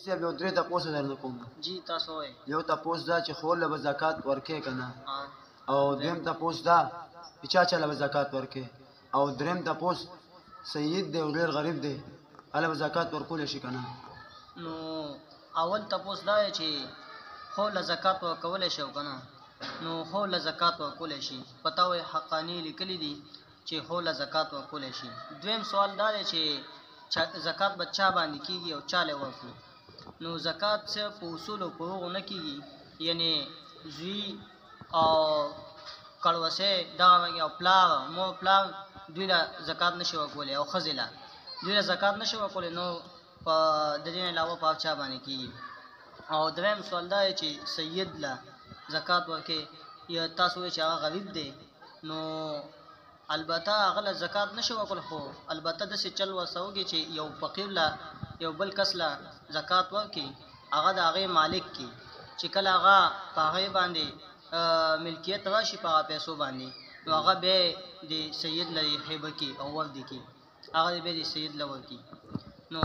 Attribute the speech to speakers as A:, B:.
A: صاحب یو درې تپوسه درنه کوم.
B: جی تاسو وایئ.
A: یو تپوس دا چې خور له به زکات ورکوې که نه، او دویم تپوس دا چې چا چا له به زکات ورکوې، او دریم تپوس سید دی او ډېر غریب دی هله به زکات ورکولی شي که نه.
B: نو اول تپوس دا دی چې خور له زکات ورکولی شي او که نه، نو خور له زکات ورکولی شي. په تا وایي حقاني لیکلي دي چې خور له زکات ورکولی شي. دویم سوال دا دی چې زکات به چا باندې کېږي او چا له ورکړو. نو زکات صرف په اصولو په هغو نه کېږي، یعنې زوی او کړوسی دغه رنګې او پلار مور پلار دوی له زکات نشي ورکولی او ښځې له دوی له زکات نشي ورکولی، نو په د دې نه علاوه په هر چا باندې کېږي. او دریم سوال دا دی چې سید له زکات ورکوې یا تاسو وایئ چې هغه غریب دی، نو البته هغه له زکات نشي ورکولی، خو البته داسې چل ورسره وکړي چې یو فقیر له یو بل کس له زکات ورکړي، هغه د هغې مالک کړي، چې کله هغه په هغې باندې ملکیت راشي په هغه پیسو باندې، نو هغه بیا د سید له هبه کړي او ورد کړي، هغه بیا د سید له ورکړي. نو